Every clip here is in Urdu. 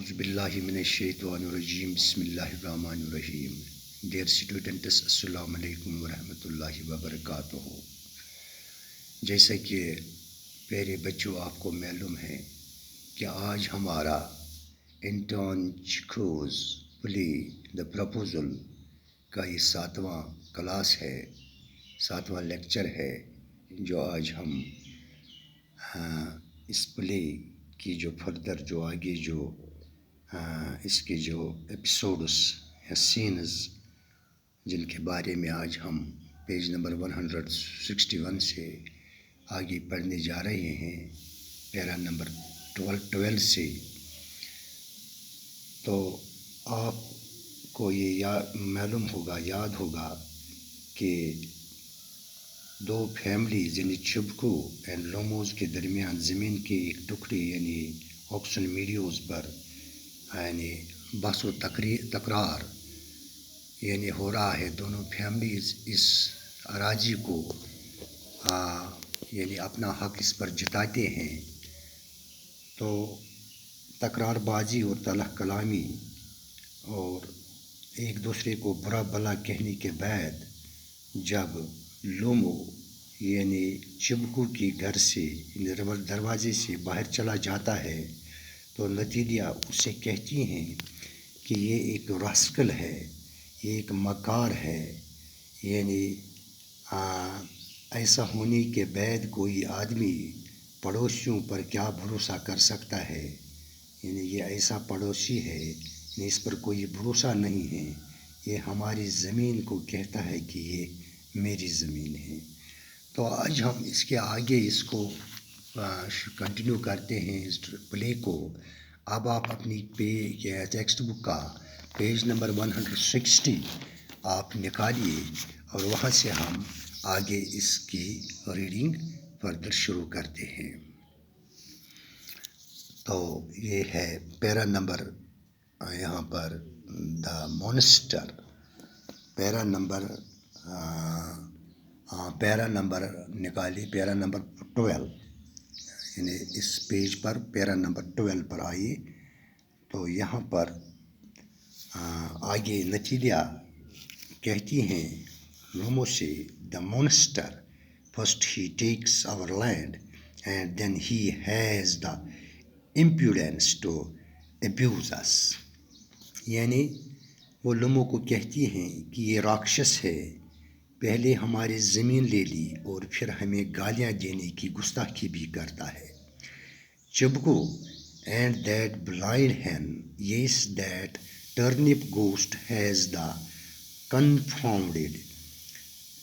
اعوذ باللہ من الشیطان الرجیم بسم اللہ الرحمن الرحیم. ڈیئر اسٹوڈنٹس، السلام علیکم ورحمۃ اللہ وبرکاتہ. جیسا کہ پیارے بچوں آپ کو معلوم ہے کہ آج ہمارا انٹون چیکوز پلے دا پرپوزل کا یہ 7واں کلاس ہے، 7واں لیکچر ہے جو آج ہم اس پلے کی جو فردر جو آگے جو اس کے جو ایپیسوڈس یا سینز جن کے بارے میں آج ہم پیج نمبر 161 سے آگے پڑھنے جا رہے ہیں، پیرا نمبر 12 سے. تو آپ کو یہ معلوم ہوگا، یاد ہوگا کہ دو فیملیز یعنی چبکو اینڈ لوموز کے درمیان زمین کے ایک ٹکڑے یعنی آکشن میڈیوز پر یعنی بحث و تکرار یعنی ہو رہا ہے. دونوں فیملیز اس اراضی کو یعنی اپنا حق اس پر جتاتے ہیں. تو تکرار بازی اور تلخ کلامی اور ایک دوسرے کو برا بھلا کہنے کے بعد جب لومو یعنی چبکو کی گھر سے دروازے سے باہر چلا جاتا ہے تو نتیجہ اسے کہتی ہیں کہ یہ ایک راسکل ہے، یہ ایک مکار ہے. یعنی ایسا ہونے کے بعد کوئی آدمی پڑوسیوں پر کیا بھروسہ کر سکتا ہے. یعنی یہ ایسا پڑوسی ہے، یعنی اس پر کوئی بھروسہ نہیں ہے. یہ ہماری زمین کو کہتا ہے کہ یہ میری زمین ہے. تو آج ہم اس کے آگے اس کو کنٹینیو کرتے ہیں اس پلے کو. اب آپ اپنی ٹیکسٹ بک کا پیج نمبر 160 آپ نکالیے اور وہاں سے ہم آگے اس کی ریڈنگ فردر شروع کرتے ہیں. تو یہ ہے پیرا نمبر یہاں پر دا مونسٹر، پیرا نمبر نکالی، پیرا نمبر 12 یعنی اس پیج پر پیرا نمبر 12 پر آئیے. تو یہاں پر آگے نتیجہ کہتی ہیں لومو سے، the monster first he takes our land and then he has the impudence to abuse us. یعنی وہ لومو کو کہتی ہیں کہ یہ راکشس ہے، پہلے ہماری زمین لے لی اور پھر ہمیں گالیاں دینے کی گستاخی بھی کرتا ہے. چبکو and that blind hen, yes that turnip ghost has the confounded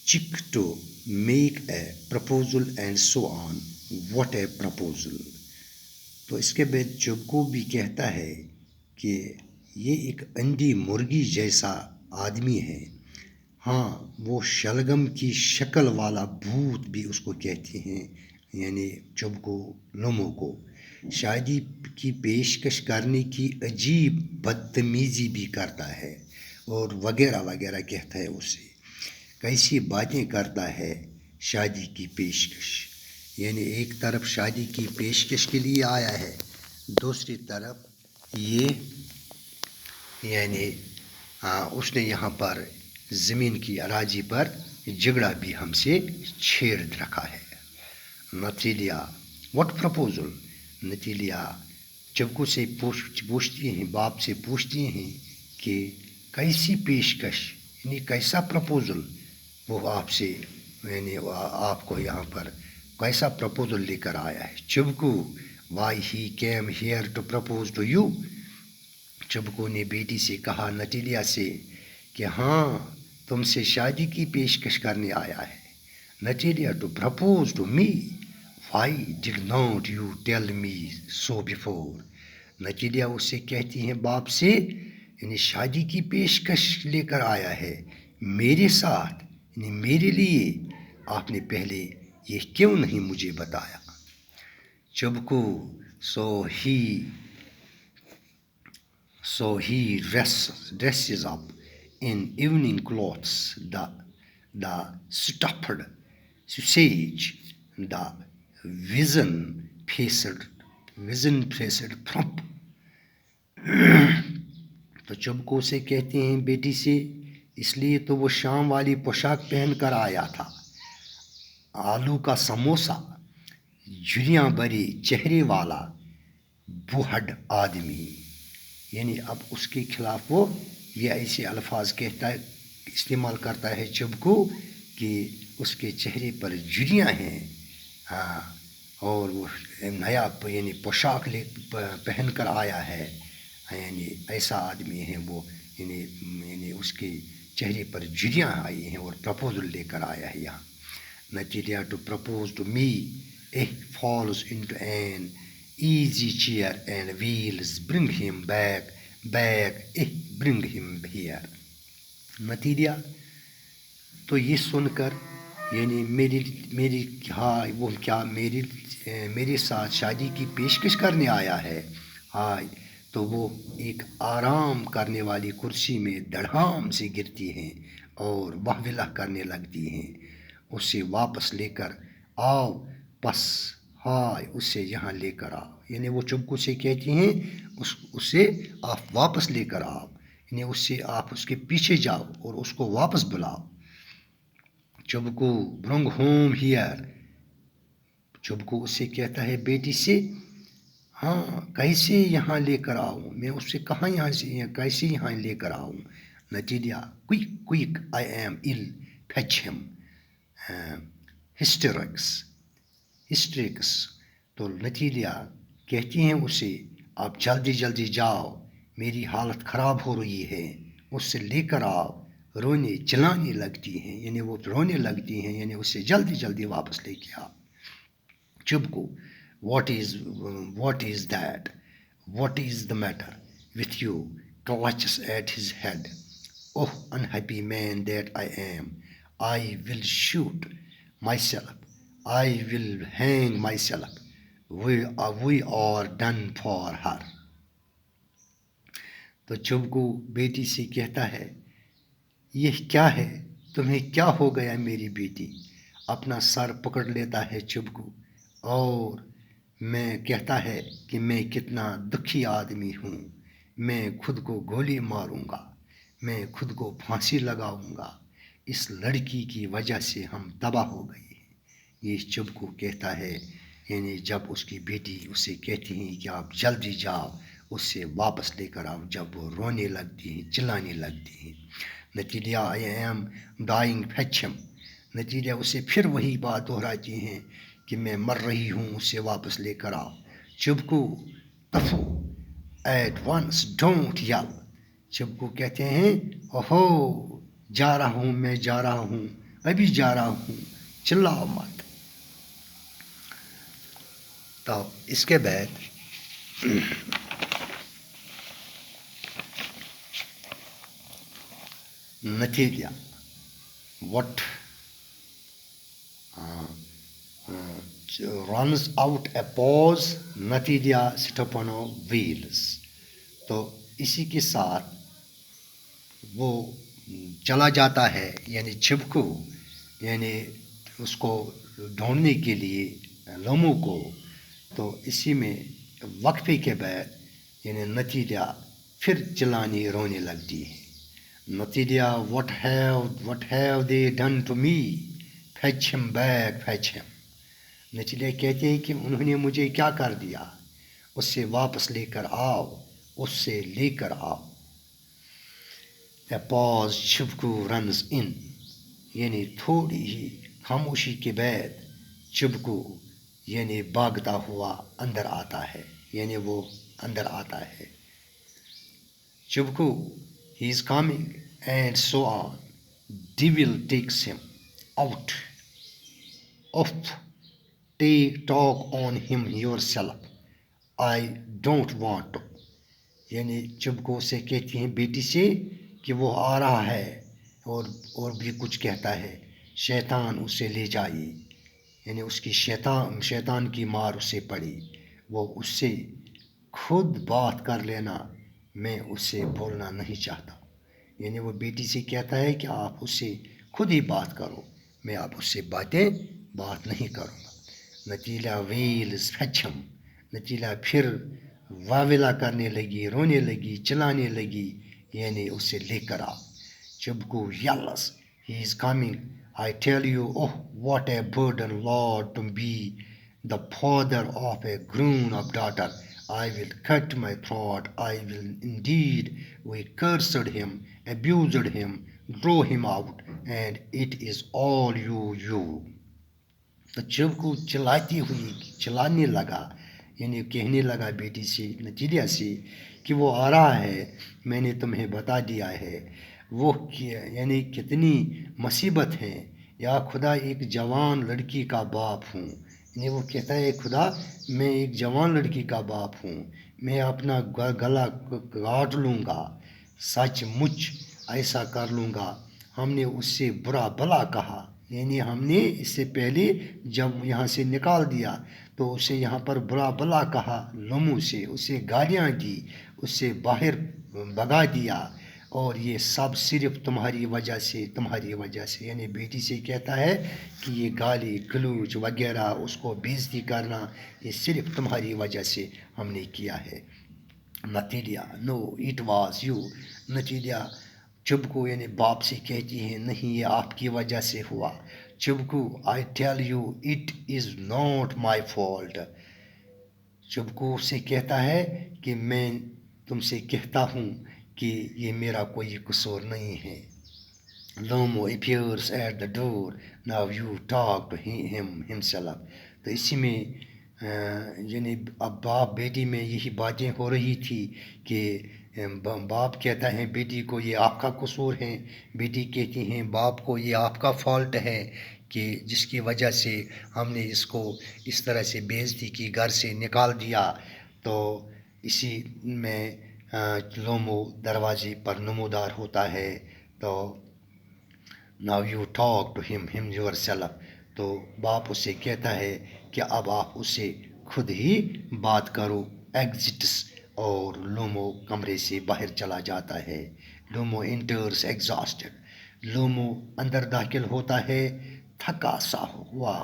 cheek to make a proposal and so on. What a proposal. تو اس کے بعد چبکو بھی کہتا ہے کہ یہ ایک اندھی مرغی جیسا آدمی ہے. ہاں، وہ شلگم کی شکل والا بھوت بھی اس کو کہتے ہیں، یعنی چبکو لومو کو. شادی کی پیشکش کرنے کی عجیب بدتمیزی بھی کرتا ہے اور وغیرہ وغیرہ کہتا ہے. اسے کیسی باتیں کرتا ہے شادی کی پیشکش. یعنی ایک طرف شادی کی پیشکش کے لیے آیا ہے، دوسری طرف یہ یعنی اس نے یہاں پر زمین کی اراضی پر جھگڑا بھی ہم سے چھیڑ رکھا ہے. نتیجہ واٹ پرپوزل. نتیجہ چبکو سے پوچھتی ہیں، باپ سے پوچھتی ہیں کہ کیسی پیشکش یعنی کیسا پرپوزل وہ آپ سے یعنی آپ کو یہاں پر کیسا پرپوزل لے کر آیا ہے. چبکو why he came here to propose to you. چبکو نے بیٹی سے کہا نتیجہ سے کہ ہاں تم سے شادی کی پیشکش کرنے آیا ہے. نتیجہ to propose to me. Why did not you tell me so before. نتیجہ اس سے کہتی ہیں باپ سے، یعنی شادی کی پیشکش لے کر آیا ہے میرے ساتھ، یعنی میرے لیے آپ نے پہلے یہ کیوں نہیں مجھے بتایا. چبکو So he dresses up in evening clothes, the stuffed sage, the vision-faced frump, چبکو سے کہتے ہیں بیٹی سے اس لیے تو وہ شام والی پوشاک پہن کر آیا تھا، آلو کا سموسا، جھریاں بھری چہرے والا بوڑھا آدمی. یعنی اب اس کے خلاف وہ یہ ایسے الفاظ کہتا ہے، استعمال کرتا ہے چبکو کہ اس کے چہرے پر جھریاں ہیں، ہاں، اور وہ نیا یعنی پوشاک پہن کر آیا ہے، یعنی ایسا آدمی ہے وہ، یعنی اس کے چہرے پر جھریاں آئی ہیں اور پرپوزل لے کر آیا ہے یہاں. نتیجہ to propose to me falls into an easy chair and wheels bring him back bring him here. نتیجہ تو یہ سن کر یعنی میری وہ کیا میرے ساتھ شادی کی پیشکش کرنے آیا ہے، تو وہ ایک آرام کرنے والی کرسی میں دڑھام سے گرتی ہیں اور واویلا کرنے لگتی ہیں. اسے واپس لے کر آؤ، بس اسے یہاں لے کر آؤ. یعنی وہ چبکو سے کہتی ہیں اسے آپ واپس لے کر آؤ، یعنی اس سے آپ اس کے پیچھے جاؤ اور اس کو واپس بلاؤ. چبکو برنگ ہوم ہیئر. چبکو اسے کہتا ہے بیٹی سے، کیسے یہاں لے کر آؤں میں اس سے، کہاں یہاں سے کیسے یہاں لے کر آؤں. نتیجہ quick I am ill fetch him. ہسٹرکس. تو نتیجہ کہتی ہیں اسے آپ جلدی جاؤ، میری حالت خراب ہو رہی ہے، اس سے لے کر آؤ. رونے چلانے لگتی ہیں، یعنی وہ رونے لگتی ہیں، یعنی اس سے جلدی واپس لے کے آؤ. چبکو what is that, what is the matter with you, clutches at his head. Oh, unhappy man that I am, I will shoot myself, I will hang myself, we are done for her. تو چبکو بیٹی سے کہتا ہے یہ کیا ہے، تمہیں کیا ہو گیا میری بیٹی. اپنا سر پکڑ لیتا ہے چبکو اور میں کہتا ہے کہ میں کتنا دکھی آدمی ہوں، میں خود کو گولی ماروں گا، میں خود کو پھانسی لگاؤں گا، اس لڑکی کی وجہ سے ہم تباہ ہو گئے ہیں. یہ چبکو کہتا ہے، یعنی جب اس کی بیٹی اسے کہتی ہیں کہ آپ جلدی جاؤ اس سے واپس لے کر آؤ، جب وہ رونے لگتی ہیں چلانے لگتی ہیں. نتیجہ I am dying fetch him. نتیجہ اسے پھر وہی بات دہراتی ہیں کہ میں مر رہی ہوں، اسے واپس لے کر آؤ. چبکو تفو ایٹ ونس ڈونٹ یل. چبکو کہتے ہیں اوہو جا رہا ہوں، میں جا رہا ہوں، ابھی جا رہا ہوں، چلاؤ مت. تو اس کے بعد نتیجہ what runs out a pause. نتیجہ سٹپنو ویلز. تو اسی کے ساتھ وہ چلا جاتا ہے، یعنی چبکو یعنی اس کو ڈھونڈنے کے لیے لمو کو. تو اسی میں وقفے کے بعد یعنی نتیجہ پھر چلانے رونے لگتی ہے. نتیجہ what have they done to me, fetch him back, fetch him. نتیجہ کہتے ہیں کہ انہوں نے مجھے کیا کر دیا، اس سے واپس لے کر آؤ، اس سے لے کر آؤ. A pause, چبکو runs in. یعنی تھوڑی ہی خاموشی کے بعد چبکو یعنی بھاگتا ہوا اندر آتا ہے، یعنی وہ اندر آتا ہے. چبکو he is coming and so on. Devil takes him out. Talk on him yourself. I don't want to. یعنی چبکو سے کہتی ہیں بیٹی سے کہ وہ آ رہا ہے اور بھی کچھ کہتا ہے، شیطان اسے لے جائے. یعنی اس کی شیطان کی مار اسے پڑی، وہ اس سے خود بات کر لینا، میں اس سے بولنا نہیں چاہتا. یعنی وہ بیٹی سے کہتا ہے کہ آپ اس سے خود ہی بات کرو، میں آپ اس سے بات نہیں کروں گا. نتیجہ ویلز fetch him. نتیجہ پھر واویلا کرنے لگی، رونے لگی، چلانے لگی یعنی اسے لے کر آ. Chibku yells, he is coming. I tell you, oh, what a burden, Lord, to be the father of a grown-up daughter. I will cut my throat. I will indeed. We cursed him, abused him, drove him out, and it is all you. تو چبکو چلانے لگا یعنی کہنے لگا بیٹی سے نتیجہ سے کہ وہ آ رہا ہے، میں نے تمہیں بتا دیا ہے وہ یعنی کتنی مصیبت ہے. یا خدا ایک جوان لڑکی کا باپ ہوں، یعنی وہ کہتا ہے خدا میں ایک جوان لڑکی کا باپ ہوں، میں اپنا گلا کاٹ لوں گا، سچ مچ ایسا کر لوں گا. ہم نے اس سے برا بھلا کہا، یعنی ہم نے اس سے پہلے جب یہاں سے نکال دیا تو اسے یہاں پر برا بھلا کہا، لوموں سے اسے گالیاں دی، اس سے باہر بھگا دیا، اور یہ سب صرف تمہاری وجہ سے یعنی بیٹی سے کہتا ہے کہ یہ گالی گلوچ وغیرہ اس کو بےعزتی کرنا یہ صرف تمہاری وجہ سے ہم نے کیا ہے. نتیجہ نو اٹ واز یو. نتیجہ چبکو یعنی باپ سے کہتی ہیں نہیں یہ آپ کی وجہ سے ہوا. چبکو I tell you it is not my fault. چبکو سے کہتا ہے کہ میں تم سے کہتا ہوں کہ یہ میرا کوئی قصور نہیں ہے. Lomo appears at the door. Now you talk to him himself. تو اسی میں یعنی اب باپ بیٹی میں یہی باتیں ہو رہی تھی کہ باپ کہتا ہے بیٹی کو یہ آپ کا قصور ہے، بیٹی کہتی ہیں باپ کو یہ آپ کا فالٹ ہے کہ جس کی وجہ سے ہم نے اس کو اس طرح سے بےعزتی کی، گھر سے نکال دیا. تو اسی میں لومو دروازے پر نمودار ہوتا ہے. تو now you talk to him yourself. تو باپ اسے کہتا ہے کہ اب آپ اسے خود ہی بات کرو. ایگزٹس اور لومو کمرے سے باہر چلا جاتا ہے. لومو انٹرس ایگزاسٹڈ. لومو اندر داخل ہوتا ہے، تھکا سا ہوا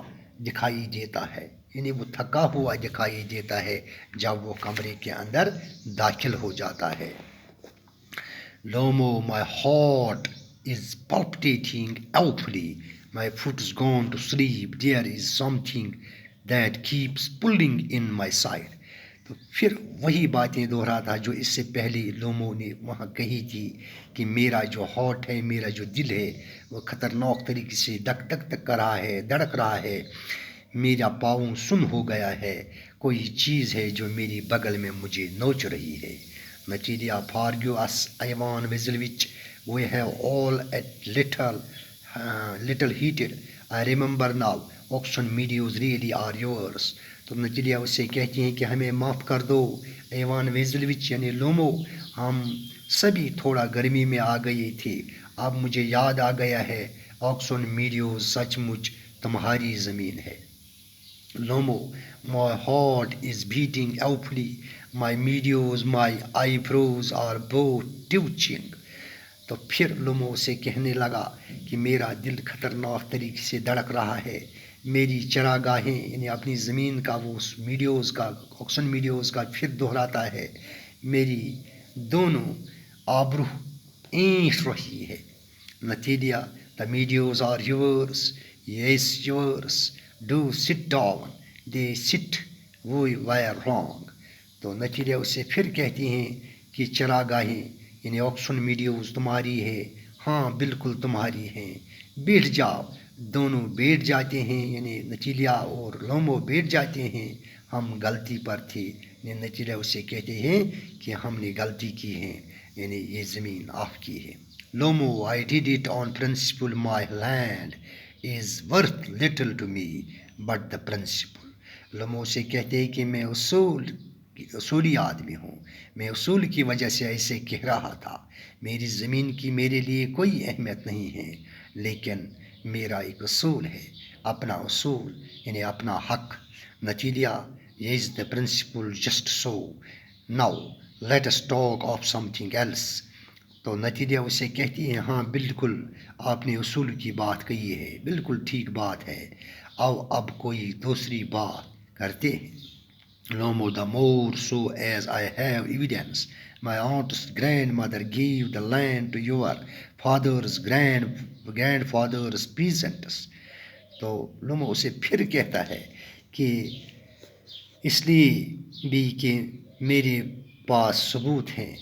دکھائی دیتا ہے، یعنی وہ تھکا ہوا دکھائی دیتا ہے جب وہ کمرے کے اندر داخل ہو جاتا ہے. Lomo, my heart is palpitating awfully. My foot is gone to sleep. There is something that keeps pulling in my side. تو پھر وہی باتیں دوہرا تھا جو اس سے پہلے لومو نے وہاں کہی تھی کہ میرا جو ہارٹ ہے، میرا جو دل ہے وہ خطرناک طریقے سے دھک کر رہا ہے، دھڑک رہا ہے، میرا پاؤں سن ہو گیا ہے، کوئی چیز ہے جو میری بغل میں مجھے نوچ رہی ہے. Material forgive us, Ivan Vasilevich. We have all a little heated. I remember now. Auction medios really are yours. تو نتیجہ اس سے کہتی ہیں کہ ہمیں معاف کر دو ایوان ویزلوچ یعنی لومو، ہم سبھی تھوڑا گرمی میں آ گئے تھے، اب مجھے یاد آ گیا ہے آکسون میڈیوز سچ مچ تمہاری زمین ہے. Lomo, my heart is beating awfully. My meadows, my eyebrows are both twitching. تو پھر لومو سے کہنے لگا کہ میرا دل خطرناک طریقے سے دھڑک رہا ہے، میری چراگاہیں یعنی اپنی زمین کا وہ میڈیوز کا آکشن میڈیوز کا پھر دہراتا ہے، میری دونوں آبرو اینٹ رہی ہے. نتیجہ the meadows are yours, yes yours. Do sit down. They sit. We were wrong. تو نتیجہ اسے پھر کہتی ہیں کہ چراگاہیں یعنی آکشن میڈیوز تمہاری ہے، ہاں بالکل تمہاری ہیں، بیٹھ جاؤ. دونوں بیٹھ جاتے ہیں یعنی نتیجہ اور لومو بیٹھ جاتے ہیں، ہم غلطی پر تھے. یعنی نتیجہ اسے کہتے ہیں کہ ہم نے غلطی کی ہے، یعنی یہ زمین آپ کی ہے. Lomo, I did it on principle. My land is worth little to me, but the principle. لومو سے کہتے ہیں کہ میں اصولی آدمی ہوں، میں اصول کی وجہ سے ایسے کہہ رہا تھا، میری زمین کی میرے لیے کوئی اہمیت نہیں ہے، لیکن میرا ایک اصول ہے، اپنا اصول یعنی اپنا حق. نتیجہ is the principle just so. Now let us talk of something else. تو نتیجہ اسے کہتی ہیں ہاں بالکل آپ نے اصول کی بات کہی ہے، بالکل ٹھیک بات ہے، اب کوئی دوسری بات کرتے ہیں. Lomo, the more so as I have evidence my aunt's grandmother gave the land to your father's grandfather's peasants. تو لومو اسے پھر کہتا ہے کہ اس لیے بھی کہ میرے پاس ثبوت ہیں،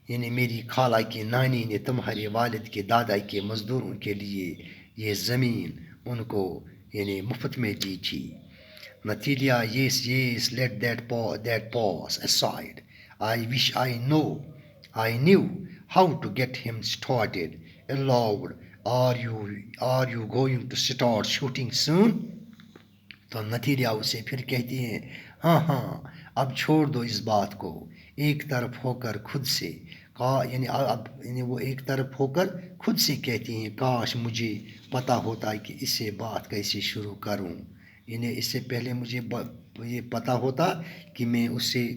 یعنی میری خالہ کی نانی نے تمہارے والد کے دادا کے مزدوروں کے لیے یہ زمین ان کو یعنی مفت میں دی تھی. Natalia, yes, let that pause aside. I wish I knew how to get him started. Aloud, are you going to start shooting soon? تو نتیجہ اسے پھر کہتی ہیں ہاں اب چھوڑ دو اس بات کو، ایک طرف ہو کر خود سے یعنی وہ ایک طرف ہو کر خود سے کہتی ہیں کاش مجھے پتہ ہوتا کہ اس سے بات کیسے شروع کروں، یعنی اس سے پہلے مجھے یہ پتہ ہوتا کہ میں اس سے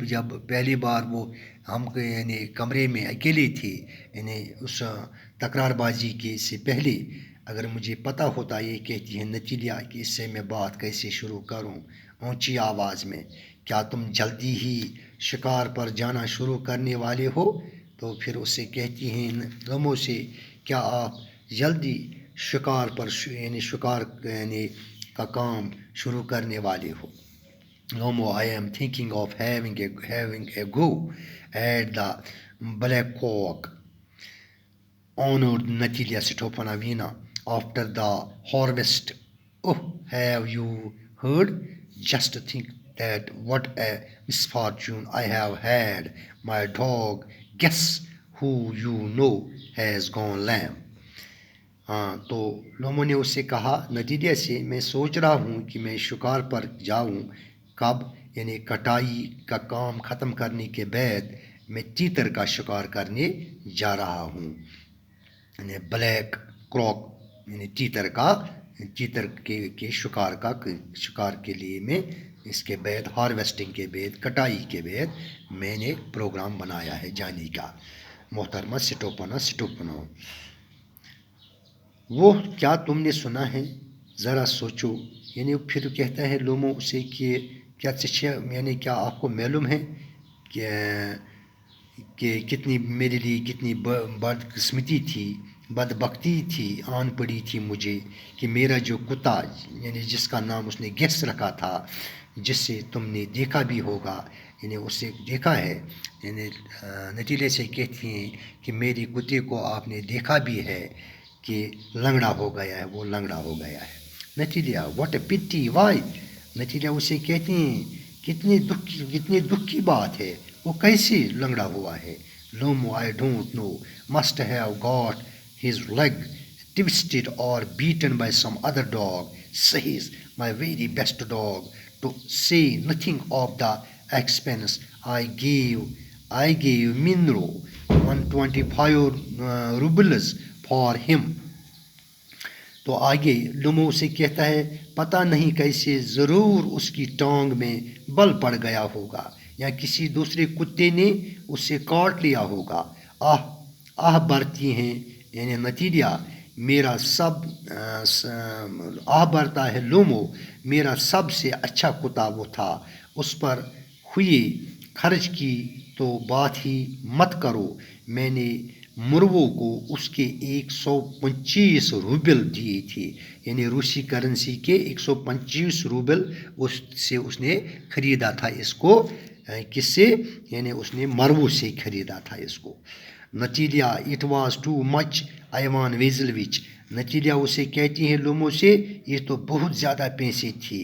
جب پہلی بار وہ ہم یعنی کمرے میں اکیلے تھے، یعنی اس تکرار بازی کے سے پہلے اگر مجھے پتہ ہوتا، یہ کہتی ہے نتیجہ کہ اس سے میں بات کیسے شروع کروں اونچی آواز میں، کیا تم جلدی ہی شکار پر جانا شروع کرنے والے ہو؟ تو پھر اس سے کہتی ہیں لومو سے کیا آپ جلدی شکار پر شکار کا کام شروع کرنے والے ہو؟ لومو I am thinking of having a go at the black cock, honored Natalia Stepanovna, after the harvest. Oh, have you heard? Just think that what a misfortune I have had. My dog, guess who you know has gone lame. تو لومو نے اس سے کہا نتیجے سے میں سوچ رہا ہوں کہ میں شکار پر جاؤں کب، یعنی کٹائی کا کام ختم کرنے کے بعد میں تیتر کا شکار کرنے جا رہا ہوں، یعنی بلیک کراک یعنی تیتر کے شکار کے لیے میں اس کے بعد ہارویسٹنگ کے بعد کٹائی کے بعد میں نے پروگرام بنایا ہے جانے کا. محترمہ سٹوپنو، وہ کیا تم نے سنا ہے؟ ذرا سوچو. یعنی پھر کہتا ہے لومو اسے کہ کیا آپ کو معلوم ہے کہ کتنی میرے لیے کتنی بدقسمتی تھی، بدبختی تھی، آن پڑی تھی مجھے کہ میرا جو کتا یعنی جس کا نام اس نے گیس رکھا تھا، جس سے تم نے دیکھا بھی ہوگا، یعنی اسے دیکھا ہے، یعنی نتیجے سے کہتی ہیں کہ میری کتے کو آپ نے دیکھا بھی ہے کہ لنگڑا ہو گیا ہے، وہ لنگڑا ہو گیا ہے. نتیجہ واٹ اے پٹی وائی. نتیجہ اسے کہتے ہیں کتنے دکھ کی بات ہے، وہ کیسے لنگڑا ہوا ہے. Lumo I don't know, must have got his leg twisted or beaten by some other dog, says my very best dog, to say nothing of the expense I gave Minro 125 rubles for him. تو آگے لومو سے کہتا ہے پتہ نہیں کیسے ضرور اس کی ٹانگ میں بل پڑ گیا ہوگا یا کسی دوسرے کتے نے اسے کاٹ لیا ہوگا. آہ برتی ہیں یعنی نتیجہ میرا برتا ہے لومو، میرا سب سے اچھا کتا وہ تھا، اس پر ہوئے خرچ کی تو بات ہی مت کرو. میں نے مرو کو اس کے 125 روبل دیے تھے، یعنی روسی کرنسی کے 125 روبل اس نے خریدا تھا اس کو. کس سے؟ یعنی اس نے مرو سے خریدا تھا اس کو. نتیجہ اٹ واز ٹو مچ ایوان ویزلوچ. نتیجہ اسے کہتی ہیں لومو سے یہ تو بہت زیادہ پیسے تھے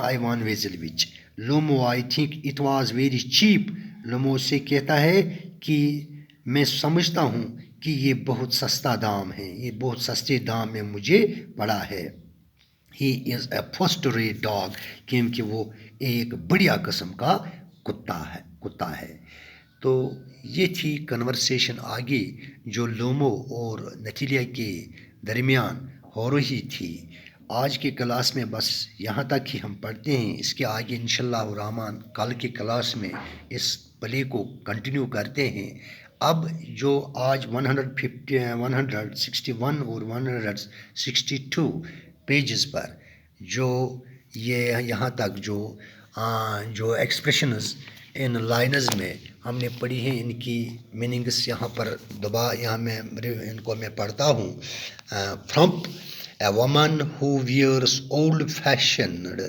ایوان ویزلوچ. Lumo I think it was very cheap. Lumo سے کہتا ہے کہ میں سمجھتا ہوں کہ یہ بہت سستا دام ہے، یہ بہت سستے دام میں مجھے پڑا ہے. ہی از اے فرسٹ ریٹ ڈاگ، کیونکہ وہ ایک بڑھیا قسم کا کتا ہے. تو یہ تھی کنورسیشن آگے جو لومو اور نتیلیا کے درمیان ہو رہی تھی. آج کے کلاس میں بس یہاں تک ہی ہم پڑھتے ہیں، اس کے آگے انشاءاللہ الرحمن کل کے کلاس میں اس پلے کو کنٹینیو کرتے ہیں. اب جو آج 161 اور 162 پیجز پر جو یہ یہاں تک جو ایکسپریشنز ان لائنز میں ہم نے پڑھی ہیں، ان کی میننگس یہاں پر یہاں میں ان کو میں پڑھتا ہوں. From a woman who wears old fashioned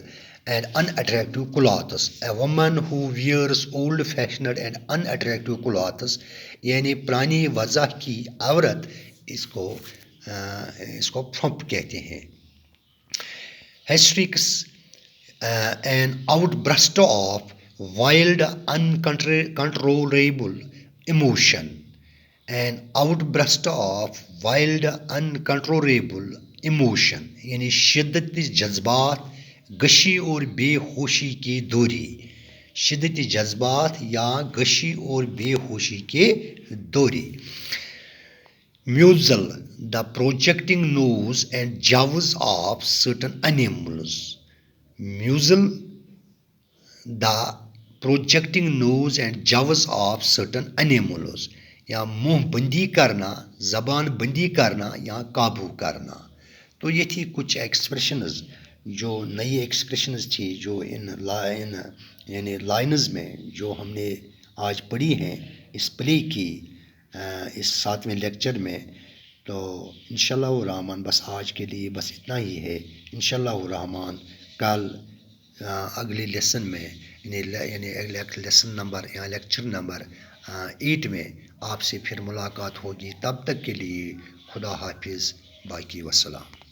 and unattractive clothes. A woman who wears old fashioned and unattractive clothes یعنی پرانی وضع کی عورت اس کو پھمپ کہتے ہیں. hysterics an outburst of wild uncontrollable emotion. an outburst of wild uncontrollable emotion یعنی شدت جذبات، گشی اور بے ہوشی کی دوری. شدت جذبات یا گشی اور بے ہوشی کے دوری. muzzle the projecting nose and jaws of certain animals. muzzle the projecting nose and jaws of certain animals یا منہ بندی کرنا، زبان بندی کرنا یا قابو کرنا. تو یہ تھی کچھ ایکسپریشنز، جو نئی ایکسپریشنز تھی جو ان یعنی لائنز میں جو ہم نے آج پڑھی ہیں اس پلے کی اس 7ویں لیکچر میں. تو انشاءاللہ الرحمن بس آج کے لیے بس اتنا ہی ہے. انشاءاللہ الرحمن کل اگلے لیسن میں یعنی لیسن نمبر یا لیکچر نمبر 8 میں آپ سے پھر ملاقات ہوگی. تب تک کے لیے خدا حافظ، باقی وسلام.